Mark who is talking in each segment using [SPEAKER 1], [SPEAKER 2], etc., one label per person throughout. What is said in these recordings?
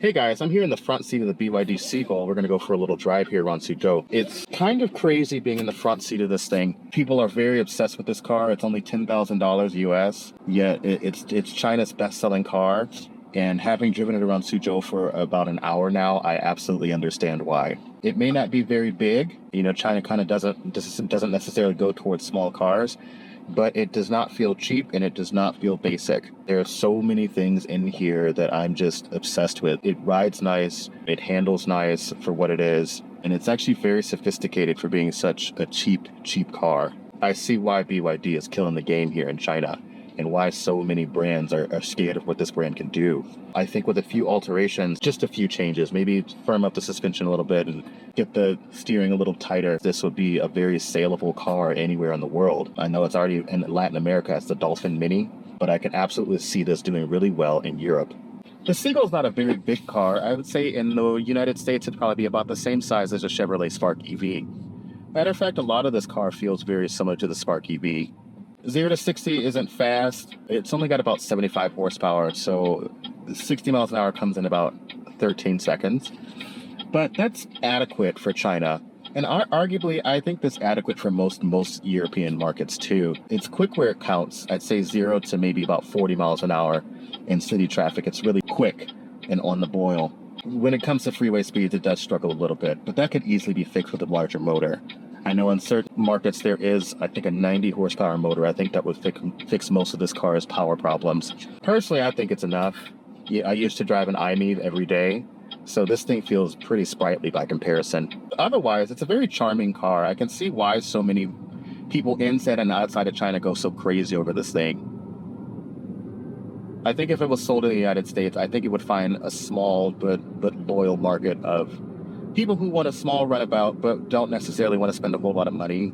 [SPEAKER 1] Hey guys, I'm here in the front seat of the BYD Seagull. We're gonna go for a little drive here around Suzhou. It's kind of crazy being in the front seat of this thing. People are very obsessed with this car. It's only $10,000 US, yet it's China's best-selling car. And having driven it around Suzhou for about an hour now, I absolutely understand why. It may not be very big. You know, China kind of doesn't necessarily go towards small cars, but it does not feel cheap and it does not feel basic. There are so many things in here that I'm just obsessed with. It rides nice, it handles nice for what it is, and it's actually very sophisticated for being such a cheap car. I see why BYD is killing the game here in China and why so many brands are scared of what this brand can do. I think with a few alterations, just a few changes, maybe firm up the suspension a little bit and get the steering a little tighter, this would be a very saleable car anywhere in the world. I know it's already in Latin America as the Dolphin Mini, but I can absolutely see this doing really well in Europe. The Seagull's not a very big car. I would say in the United States, it'd probably be about the same size as a Chevrolet Spark EV. Matter of fact, a lot of this car feels very similar to the Spark EV. 0 to 60 isn't fast. It's only got about 75 horsepower, so 60 miles an hour comes in about 13 seconds. But that's adequate for China. And arguably, I think that's adequate for most European markets too. It's quick where it counts. I'd say 0 to maybe about 40 miles an hour in city traffic. It's really quick and on the boil. When it comes to freeway speeds, it does struggle a little bit, but that could easily be fixed with a larger motor. I know in certain markets there is, I think, a 90 horsepower motor. I think that would fix most of this car's power problems. Personally, I think it's enough. Yeah, I used to drive an iMeave every day, so this thing feels pretty sprightly by comparison. Otherwise, it's a very charming car. I can see why so many people inside and outside of China go so crazy over this thing. I think if it was sold in the United States, I think it would find a small but loyal market of people who want a small runabout but don't necessarily want to spend a whole lot of money.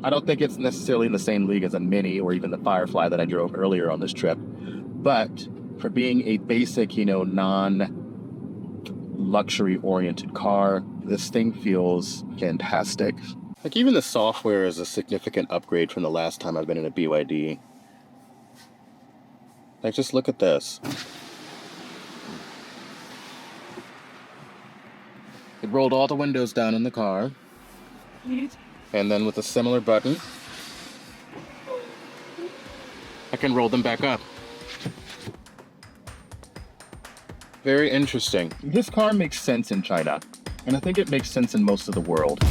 [SPEAKER 1] I don't think it's necessarily in the same league as a Mini or even the Firefly that I drove earlier on this trip. But for being a basic, non-luxury oriented car, this thing feels fantastic. Like even the software is a significant upgrade from the last time I've been in a BYD. Like just look at this. It rolled all the windows down in the car. And then with a similar button, I can roll them back up. Very interesting. This car makes sense in China, and I think it makes sense in most of the world.